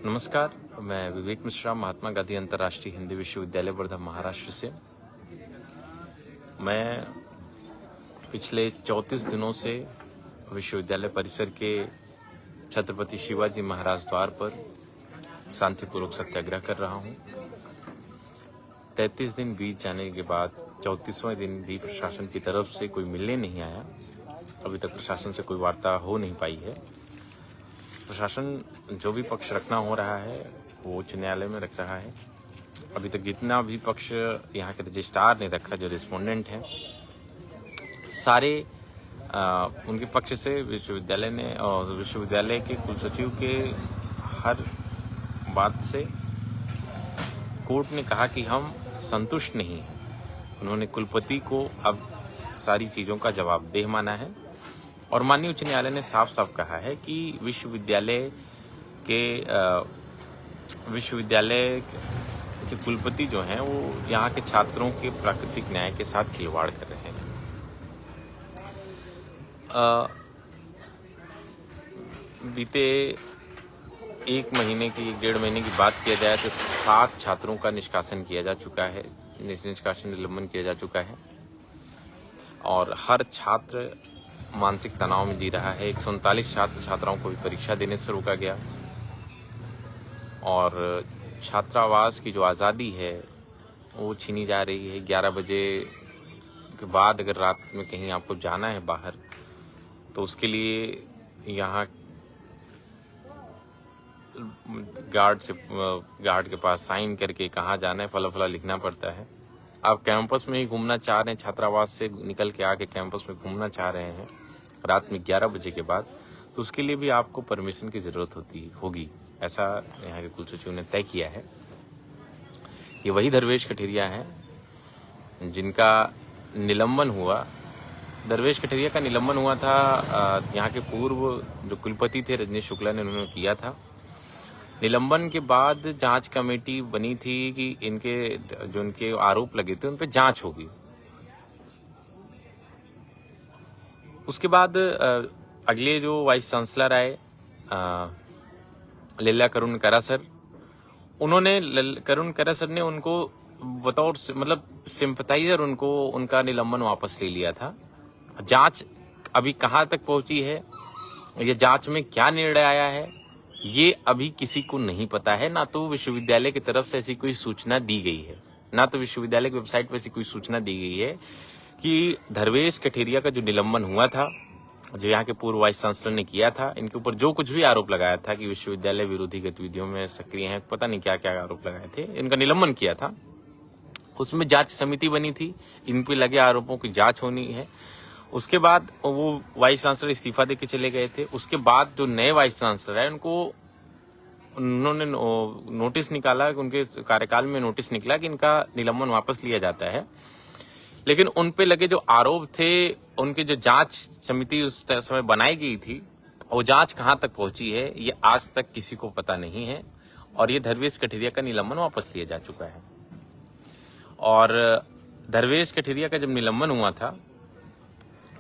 नमस्कार, मैं विवेक मिश्रा, महात्मा गांधी अंतर्राष्ट्रीय हिंदी विश्वविद्यालय वर्धा, महाराष्ट्र से। मैं पिछले 34 दिनों से विश्वविद्यालय परिसर के छत्रपति शिवाजी महाराज द्वार पर शांतिपूर्वक सत्याग्रह कर रहा हूं। 33 दिन बीत जाने के बाद 34वें दिन भी प्रशासन की तरफ से कोई मिलने नहीं आया। अभी तक प्रशासन से कोई वार्ता हो नहीं पाई है। प्रशासन जो भी पक्ष रखना हो रहा है वो उच्च न्यायालय में रख रहा है। अभी तक जितना भी पक्ष यहाँ के रजिस्ट्रार ने रखा, जो रिस्पोंडेंट हैं, सारे उनके पक्ष से विश्वविद्यालय ने और विश्वविद्यालय के कुलसचिव के हर बात से कोर्ट ने कहा कि हम संतुष्ट नहीं हैं। उन्होंने कुलपति को अब सारी चीज़ों का जवाबदेह माना है और माननीय उच्च न्यायालय ने साफ साफ कहा है कि विश्वविद्यालय के कुलपति जो हैं वो यहाँ के छात्रों के प्राकृतिक न्याय के साथ खिलवाड़ कर रहे हैं। बीते 1 महीने की 1.5 महीने की बात किया जाए तो 7 छात्रों का निष्कासन किया जा चुका है, निष्कासन निलंबन किया जा चुका है और हर छात्र मानसिक तनाव में जी रहा है। 139 छात्र छात्राओं को भी परीक्षा देने से रोका गया और छात्रावास की जो आज़ादी है वो छीनी जा रही है। 11 बजे के बाद अगर रात में कहीं आपको जाना है बाहर तो उसके लिए यहाँ गार्ड के पास साइन करके कहाँ जाना है फला लिखना पड़ता है। आप कैंपस में ही घूमना चाह रहे हैं, छात्रावास से निकल के आके कैंपस में घूमना चाह रहे हैं रात में 11 बजे के बाद, तो उसके लिए भी आपको परमिशन की ज़रूरत होगी। ऐसा यहाँ के कुलसचिव ने तय किया है। ये वही धर्वेश कठेरिया हैं जिनका निलंबन हुआ। धर्वेश कठेरिया का निलंबन हुआ था, यहाँ के पूर्व जो कुलपति थे रजनीश शुक्ला ने उन्होंने किया था। निलंबन के बाद जांच कमेटी बनी थी कि इनके आरोप लगे थे उन पे जांच होगी। उसके बाद अगले जो वाइस चांसलर आए लीला करुण करासर, करुण करासर ने उनको बतौर सिंपथाइजर उनका निलंबन वापस ले लिया था। जांच अभी कहां तक पहुंची है, ये जांच में क्या निर्णय आया है, ये अभी किसी को नहीं पता है। ना तो विश्वविद्यालय की तरफ से ऐसी कोई सूचना दी गई है, ना तो विश्वविद्यालय की वेबसाइट पर ऐसी कोई सूचना दी गई है कि धर्वेश कठेरिया का जो निलंबन हुआ था, जो यहाँ के पूर्व वाइस चांसलर ने किया था, इनके ऊपर जो कुछ भी आरोप लगाया था कि विश्वविद्यालय विरोधी गतिविधियों में सक्रिय हैं, पता नहीं क्या क्या आरोप लगाए थे, इनका निलंबन किया था। उसमें जांच समिति बनी थी, इन पे लगे आरोपों की जांच होनी है। उसके बाद वो वाइस चांसलर इस्तीफा देके चले गए थे। उसके बाद जो नए वाइस चांसलर है उन्होंने नोटिस निकाला, उनके कार्यकाल में नोटिस निकला कि इनका निलंबन वापस लिया जाता है। लेकिन उन पे लगे जो आरोप थे, उनके जो जांच समिति उस समय बनाई गई थी, वो जांच कहां तक पहुंची है ये आज तक किसी को पता नहीं है और ये धर्वेश कठेरिया का निलंबन वापस लिया जा चुका है। और धर्वेश कठेरिया का जब निलंबन हुआ था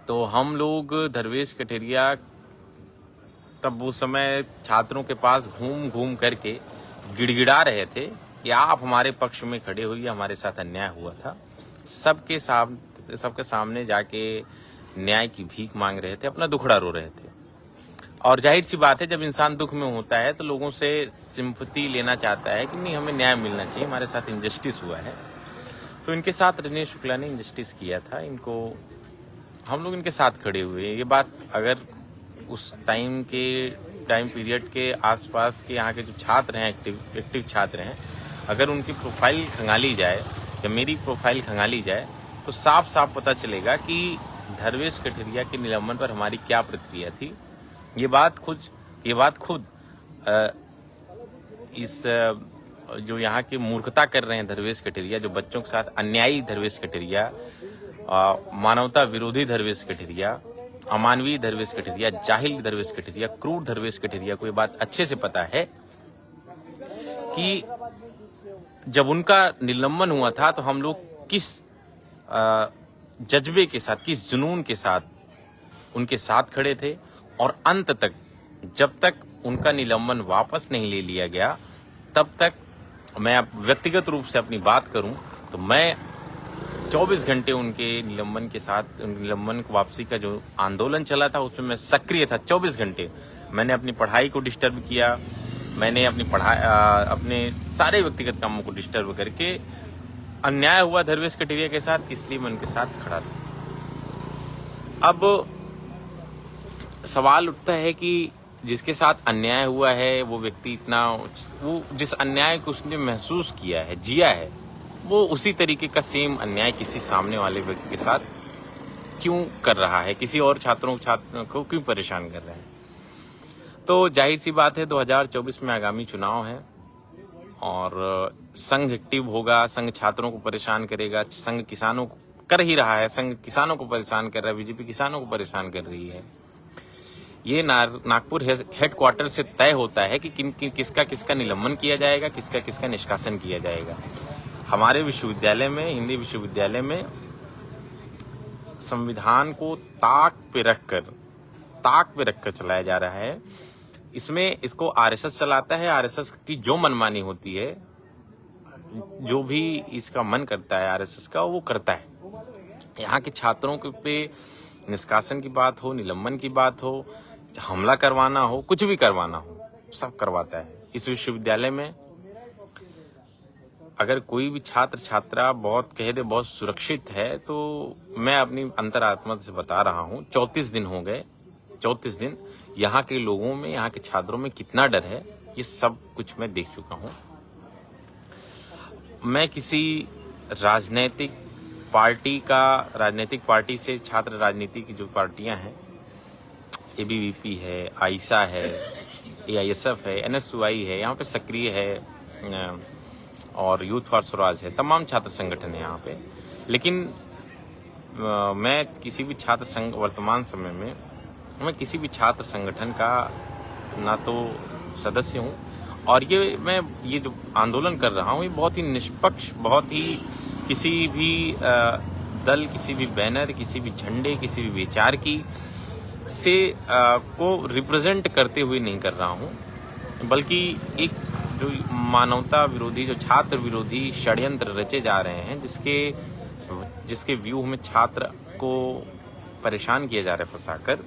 तो हम लोग धर्वेश कठेरिया तब उस समय छात्रों के पास घूम करके गिड़गिड़ा रहे थे कि आप हमारे पक्ष में खड़े होइए, हमारे साथ अन्याय हुआ था। सबके सामने जाके न्याय की भीख मांग रहे थे, अपना दुखड़ा रो रहे थे। और जाहिर सी बात है, जब इंसान दुख में होता है तो लोगों से सिंपैथी लेना चाहता है कि नहीं, हमें न्याय मिलना चाहिए, हमारे साथ इंजस्टिस हुआ है। तो इनके साथ रजनीश शुक्ला ने इंजस्टिस किया था, हम लोग इनके साथ खड़े हुए। ये बात अगर उस टाइम पीरियड के आसपास के यहाँ के जो छात्र हैं, एक्टिव छात्र हैं, अगर उनकी प्रोफाइल खंगाली जाए या मेरी प्रोफाइल खंगाली जाए तो साफ पता चलेगा कि धर्वेश कठेरिया के निलंबन पर हमारी क्या प्रतिक्रिया थी। ये बात खुद इस जो यहाँ के मूर्खता कर रहे हैं धर्वेश कठेरिया, जो बच्चों के साथ अन्यायी धर्वेश कठेरिया, मानवता विरोधी धर्वेश कठेरिया, अमानवीय धर्वेश कठेरिया, जाहिल धर्वेश कठेरिया, क्रूर धर्वेश कठेरिया को ये बात अच्छे से पता है कि जब उनका निलंबन हुआ था तो हम लोग किस जज्बे के साथ, किस जुनून के साथ उनके साथ खड़े थे और अंत तक, जब तक उनका निलंबन वापस नहीं ले लिया गया, तब तक मैं व्यक्तिगत रूप से अपनी बात करूं तो मैं 24 घंटे उनके निलंबन के साथ, निलंबन वापसी का जो आंदोलन चला था उसमें मैं सक्रिय था। 24 घंटे मैंने अपनी पढ़ाई को डिस्टर्ब किया, मैंने अपने सारे व्यक्तिगत कामों को डिस्टर्ब करके, अन्याय हुआ धर्मेश कटेरिया के साथ, इसलिए मैं उनके साथ खड़ा था। अब सवाल उठता है कि जिसके साथ अन्याय हुआ है वो व्यक्ति वो जिस अन्याय को उसने महसूस किया है, जिया है, वो उसी तरीके का सेम अन्याय किसी सामने वाले व्यक्ति के साथ क्यों कर रहा है, किसी और छात्र को क्यों परेशान कर रहा है। तो जाहिर सी बात है 2024 में आगामी चुनाव है और संघ एक्टिव होगा, संघ छात्रों को परेशान करेगा, संघ किसानों को कर ही रहा है, संघ किसानों को परेशान कर रहा है, बीजेपी किसानों को परेशान कर रही है। ये नागपुर हेडक्वार्टर से तय होता है कि किसका निलंबन किया जाएगा, किसका निष्कासन किया जाएगा। हमारे विश्वविद्यालय में, हिंदी विश्वविद्यालय में, संविधान को ताक पे रखकर चलाया जा रहा है। इसको आरएसएस चलाता है। आरएसएस की जो मनमानी होती है, जो भी इसका मन करता है आरएसएस का, वो करता है। यहाँ के छात्रों के पे निष्कासन की बात हो, निलंबन की बात हो, हमला करवाना हो, कुछ भी करवाना हो, सब करवाता है। इस विश्वविद्यालय में अगर कोई भी छात्र छात्रा बहुत सुरक्षित है, तो मैं अपनी अंतरात्मा से बता रहा हूँ, 34 दिन हो गए, 34 दिन यहाँ के लोगों में, यहाँ के छात्रों में कितना डर है, ये सब कुछ मैं देख चुका हूँ। मैं किसी राजनीतिक पार्टी से, छात्र राजनीति की जो पार्टियां हैं, एबीवीपी है, आईसा है, एआईएसएफ है, एनएसयूआई है, यहाँ पे सक्रिय है, और यूथ फॉर स्वराज है, तमाम छात्र संगठन है यहाँ पे। लेकिन मैं किसी भी वर्तमान समय में मैं किसी भी छात्र संगठन का ना तो सदस्य हूँ, और ये जो आंदोलन कर रहा हूँ, ये बहुत ही निष्पक्ष, बहुत ही किसी भी दल, किसी भी बैनर, किसी भी झंडे, किसी भी विचार की को रिप्रेजेंट करते हुए नहीं कर रहा हूँ, बल्कि एक जो मानवता विरोधी, जो छात्र विरोधी षड्यंत्र रचे जा रहे हैं, जिसके व्यूह में छात्र को परेशान किया जा रहा है फंसाकर,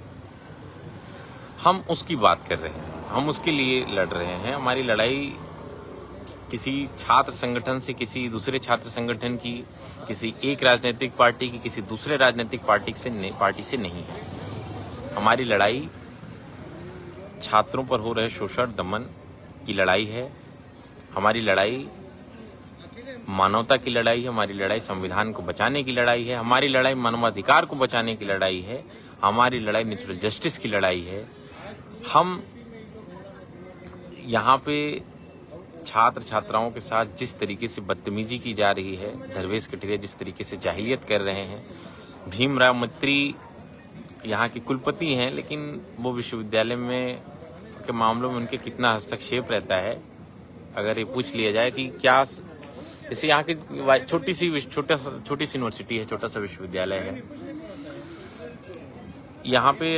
हम उसकी बात कर रहे हैं, हम उसके लिए लड़ रहे हैं। हमारी लड़ाई किसी छात्र संगठन से, किसी दूसरे छात्र संगठन की, किसी एक राजनीतिक पार्टी की, किसी दूसरे राजनीतिक पार्टी से नहीं है। हमारी लड़ाई छात्रों पर हो रहे शोषण, दमन की लड़ाई है। हमारी लड़ाई मानवता की लड़ाई है। हमारी लड़ाई संविधान को बचाने की लड़ाई है। हमारी लड़ाई मानवाधिकार को बचाने की लड़ाई है। हमारी लड़ाई नेचुरल जस्टिस की लड़ाई है। हम यहाँ पे छात्र छात्राओं के साथ जिस तरीके से बदतमीजी की जा रही है, धर्मेश कटेरिया जिस तरीके से जाहिलियत कर रहे हैं, भीमराव मित्री यहाँ के कुलपति हैं, लेकिन वो विश्वविद्यालय में के मामलों में उनके कितना हस्तक्षेप रहता है, अगर ये पूछ लिया जाए कि क्या, जैसे यहाँ की छोटी सी यूनिवर्सिटी है, छोटा सा विश्वविद्यालय है, यहाँ पे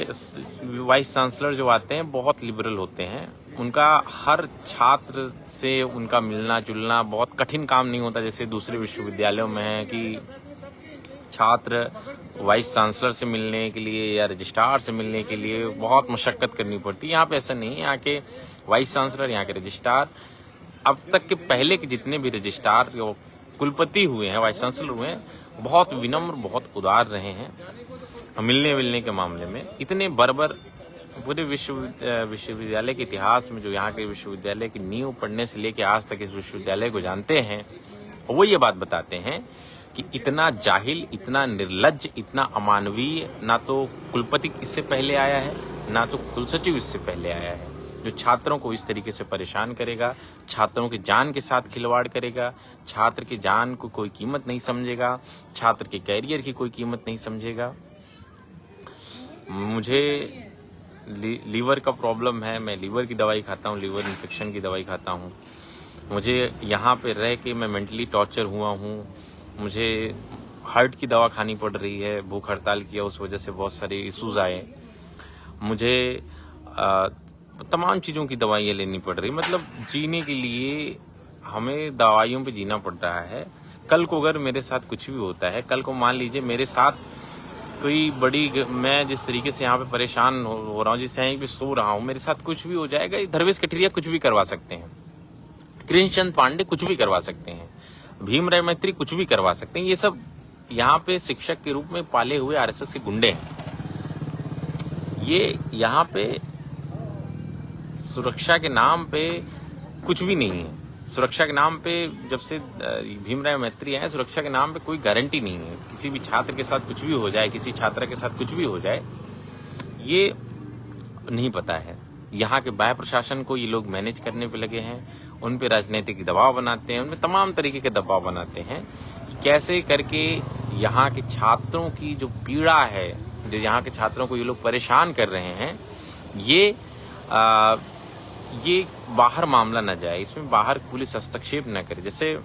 वाइस चांसलर जो आते हैं बहुत लिबरल होते हैं। उनका हर छात्र से उनका मिलना जुलना बहुत कठिन काम नहीं होता, जैसे दूसरे विश्वविद्यालयों में है कि छात्र वाइस चांसलर से मिलने के लिए या रजिस्ट्रार से मिलने के लिए बहुत मशक्कत करनी पड़ती है। यहाँ पे ऐसा नहीं है। यहाँ के वाइस चांसलर, यहाँ के रजिस्ट्रार, अब तक के पहले के जितने भी रजिस्ट्रार कुलपति हुए हैं, वाइस चांसलर हुए हैं, बहुत विनम्र, बहुत उदार रहे हैं मिलने के मामले में। इतने बर्बर पूरे विश्वविद्यालय के इतिहास में, जो यहाँ के विश्वविद्यालय की नींव पढ़ने से लेकर आज तक इस विश्वविद्यालय को जानते हैं, वो ये बात बताते हैं कि इतना जाहिल, इतना निर्लज्ज, इतना अमानवीय ना तो कुलपति इससे पहले आया है, ना तो कुलसचिव इससे पहले आया है, जो छात्रों को इस तरीके से परेशान करेगा, छात्रों की जान के साथ खिलवाड़ करेगा, छात्र की जान को कोई कीमत नहीं समझेगा, छात्र के कैरियर की कोई कीमत नहीं समझेगा। मुझे लीवर का प्रॉब्लम है, मैं लीवर की दवाई खाता हूँ, लीवर इन्फेक्शन की दवाई खाता हूँ। मुझे यहाँ पे रह के मैं मेंटली टॉर्चर हुआ हूँ। मुझे हार्ट की दवा खानी पड़ रही है, भूख हड़ताल किया, उस वजह से बहुत सारे इश्यूज आए। मुझे तमाम चीज़ों की दवाइयाँ लेनी पड़ रही, मतलब जीने के लिए हमें दवाइयों पे जीना पड़ रहा है। कल को अगर मेरे साथ कुछ भी होता है, कल को मान लीजिए मेरे साथ कोई मैं जिस तरीके से यहाँ पे परेशान हो रहा हूँ, जिस यहीं पे सो रहा हूँ, मेरे साथ कुछ भी हो जाएगा, धर्मेश कठेरिया कुछ भी करवा सकते हैं, कृष्णचंद पांडे कुछ भी करवा सकते हैं, भीमराव मैत्री कुछ भी करवा सकते हैं। ये सब यहाँ पे शिक्षक के रूप में पाले हुए आरएसएस के गुंडे हैं। ये यहाँ पे सुरक्षा के नाम पे कुछ भी नहीं है। सुरक्षा के नाम पे जब से भीमराव मैत्री आए, सुरक्षा के नाम पे कोई गारंटी नहीं है। किसी भी छात्र के साथ कुछ भी हो जाए, किसी छात्रा के साथ कुछ भी हो जाए, ये नहीं पता है। यहाँ के बाह्य प्रशासन को ये लोग मैनेज करने पे लगे हैं, उन पे राजनीतिक दबाव बनाते हैं, उनमें तमाम तरीके के दबाव बनाते हैं कि कैसे करके यहाँ के छात्रों की जो पीड़ा है, जो यहाँ के छात्रों को ये लोग परेशान कर रहे हैं, ये बाहर मामला न जाए, इसमें बाहर पुलिस हस्तक्षेप न करे। जैसे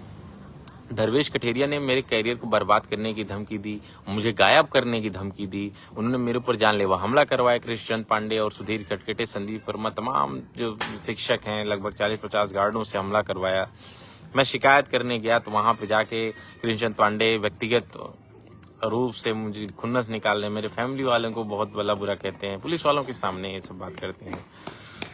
धर्मेश कठेरिया ने मेरे कैरियर को बर्बाद करने की धमकी दी, मुझे गायब करने की धमकी दी, उन्होंने मेरे ऊपर जानलेवा हमला करवाया। कृष्णचंद पांडे और सुधीर कटकटे, संदीप वर्मा, तमाम जो शिक्षक हैं, लगभग 40-50 गार्डों से हमला करवाया। मैं शिकायत करने गया तो वहां पे जाके कृष्णचंद पांडे व्यक्तिगत रूप से मुझे खुन्नस निकालने, मेरे फैमिली वालों को बहुत भला बुरा कहते हैं, पुलिस वालों के सामने ये सब बात करते हैं।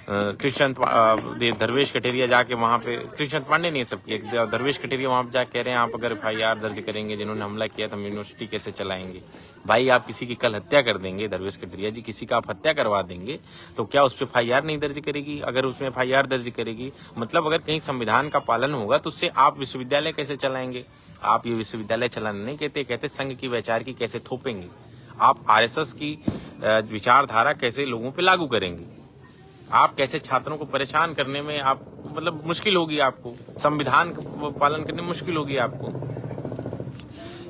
धर्मेश कठेरिया जाके वहाँ पे, कृष्णचंद पांडे ने ये सब किया, धर्मेश कठेरिया वहाँ पे जाके कह रहे हैं आप अगर FIR दर्ज करेंगे, जिन्होंने हमला किया तो हम यूनिवर्सिटी कैसे चलाएंगे। भाई आप किसी की कल हत्या कर देंगे, धर्मेश कठेरिया जी, किसी का आप हत्या करवा देंगे तो क्या उस पर FIR नहीं दर्ज करेगी? अगर उसमें FIR दर्ज करेगी, मतलब अगर कहीं संविधान का पालन होगा तो उससे आप विश्वविद्यालय कैसे चलाएंगे? आप ये विश्वविद्यालय चलाना नहीं कहते संघ की वैचार की कैसे थोपेंगे? आप RSS की विचारधारा कैसे लोगों पे लागू करेंगे? आप कैसे छात्रों को परेशान करने में आप मतलब मुश्किल होगी, आपको संविधान का पालन करने में मुश्किल होगी आपको।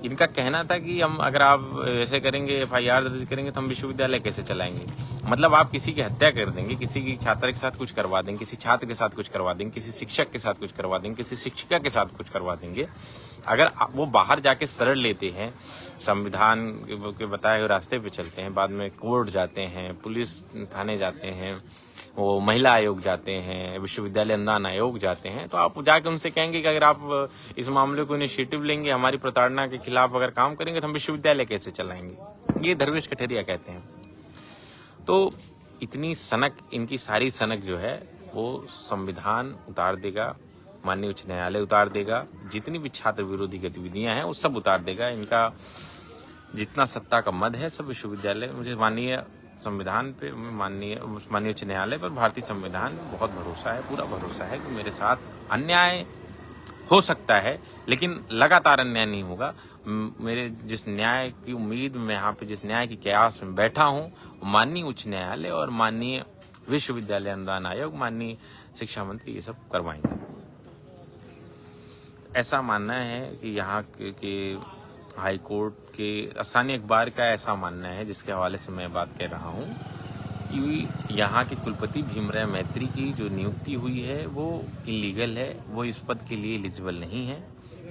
इनका कहना था कि हम अगर आप ऐसे करेंगे, FIR दर्ज करेंगे तो हम विश्वविद्यालय कैसे चलाएंगे। मतलब आप किसी की हत्या कर देंगे, किसी की छात्र के साथ कुछ करवा देंगे, किसी छात्र के साथ कुछ करवा देंगे, किसी शिक्षक के साथ कुछ करवा देंगे, किसी शिक्षिका के साथ कुछ करवा देंगे। अगर वो बाहर जाके शरण लेते हैं, संविधान के बताए हुए रास्ते पे चलते हैं, बाद में कोर्ट जाते हैं, पुलिस थाने जाते हैं, वो महिला आयोग जाते हैं, विश्वविद्यालय अनुदान आयोग जाते हैं, तो आप जाके उनसे कहेंगे कि अगर आप इस मामले को इनिशिएटिव लेंगे, हमारी प्रताड़ना के खिलाफ अगर काम करेंगे तो हम विश्वविद्यालय कैसे चलाएंगे। ये धर्मेश कठेरिया कहते हैं। तो इतनी सनक, इनकी सारी सनक जो है वो संविधान उतार देगा, माननीय उच्च न्यायालय उतार देगा, जितनी भी छात्र विरोधी गतिविधियां हैं वो सब उतार देगा। इनका जितना सत्ता का मद है सब विश्वविद्यालय, मुझे माननीय संविधान पे, माननीय उच्च न्यायालय पर, भारतीय संविधान में बहुत भरोसा है, पूरा भरोसा है कि मेरे साथ अन्याय हो सकता है लेकिन लगातार अन्याय नहीं होगा। मेरे जिस न्याय की उम्मीद में यहाँ पे, जिस न्याय की कयास में बैठा हूँ, माननीय उच्च न्यायालय और माननीय विश्वविद्यालय अनुदान आयोग, माननीय शिक्षा मंत्री ये सब करवाएंगे। ऐसा मानना है कि यहाँ के हाई कोर्ट के स्थानीय अखबार का ऐसा मानना है, जिसके हवाले से मैं बात कर रहा हूँ, कि यहाँ के कुलपति भीमराव मैत्री की जो नियुक्ति हुई है वो इलीगल है, वो इस पद के लिए एलिजिबल नहीं है।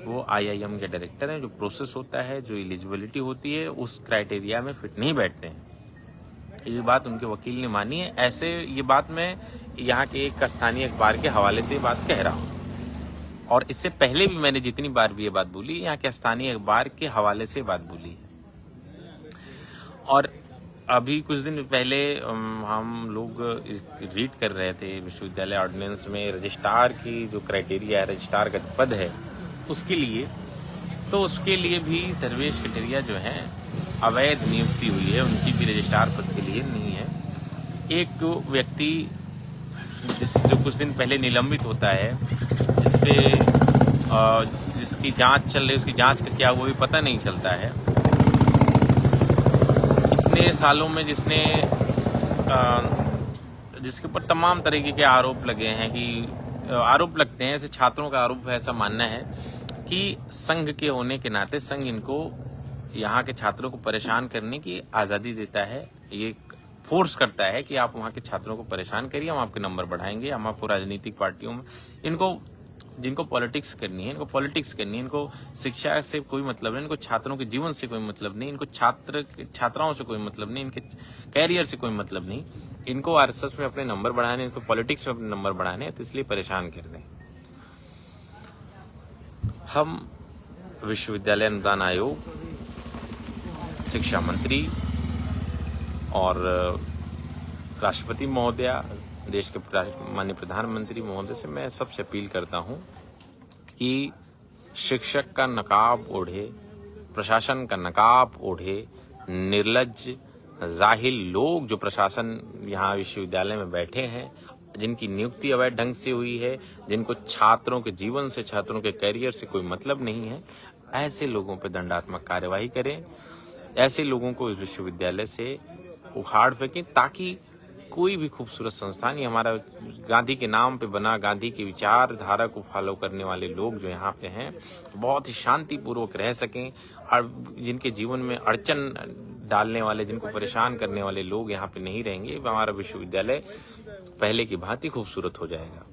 वो IIM के डायरेक्टर हैं, जो प्रोसेस होता है, जो एलिजिबिलिटी होती है, उस क्राइटेरिया में फिट नहीं बैठते हैं। ये बात उनके वकील ने मानी है। ऐसे ये बात मैं यहाँ के एक स्थानीय अखबार के हवाले से बात कह रहा हूँ, और इससे पहले भी मैंने जितनी बार भी ये बात बोली, यहाँ के स्थानीय अखबार के हवाले से बात बोली है। और अभी कुछ दिन पहले हम लोग रीड कर रहे थे विश्वविद्यालय ऑर्डिनेंस में रजिस्ट्रार की जो क्राइटेरिया है, रजिस्ट्रार का पद है उसके लिए, तो उसके लिए भी धर्मेश कठेरिया जो है अवैध नियुक्ति हुई है, उनकी भी रजिस्ट्रार पद के लिए नहीं है। एक व्यक्ति जो कुछ दिन पहले निलंबित होता है, जिसकी जांच चल रही है, उसकी जांच का क्या हुआ भी पता नहीं चलता है। इतने सालों में जिसके ऊपर तमाम तरीके के आरोप लगे हैं, कि आरोप लगते हैं, ऐसे छात्रों का आरोप है, ऐसा मानना है कि संघ के होने के नाते संघ इनको, यहाँ के छात्रों को परेशान करने की आज़ादी देता है। ये फोर्स करता है कि आप वहाँ के छात्रों को परेशान करिए, हम आपके नंबर बढ़ाएंगे, हम आपको राजनीतिक पार्टियों में, इनको जिनको पॉलिटिक्स करनी है, इनको पॉलिटिक्स करनी है, इनको शिक्षा से कोई मतलब नहीं, इनको छात्रों के जीवन से कोई मतलब नहीं, इनको छात्राओं से कोई मतलब नहीं, इनके कैरियर से कोई मतलब नहीं, इनको आरएसएस में अपने नंबर बढ़ाने, इनको पॉलिटिक्स में अपने नंबर बढ़ाने हैं, तो इसलिए परेशान कर रहे हैं। हम विश्वविद्यालय अनुदान आयोग, शिक्षा मंत्री और राष्ट्रपति महोदया, देश के माननीय प्रधानमंत्री महोदय से मैं सबसे अपील करता हूं कि शिक्षक का नकाब ओढ़े, प्रशासन का नकाब ओढ़े निर्लज्ज जाहिल लोग जो प्रशासन यहाँ विश्वविद्यालय में बैठे हैं, जिनकी नियुक्ति अवैध ढंग से हुई है, जिनको छात्रों के जीवन से, छात्रों के करियर से कोई मतलब नहीं है, ऐसे लोगों पर दंडात्मक कार्यवाही करें। ऐसे लोगों को इस विश्वविद्यालय से उखाड़ फेंकें, ताकि कोई भी खूबसूरत संस्थान, ये हमारा गांधी के नाम पे बना, गांधी की विचारधारा को फॉलो करने वाले लोग जो यहाँ पे हैं, बहुत ही शांतिपूर्वक रह सकें, और जिनके जीवन में अड़चन डालने वाले, जिनको परेशान करने वाले लोग यहाँ पे नहीं रहेंगे, हमारा विश्वविद्यालय पहले की भांति खूबसूरत हो जाएगा।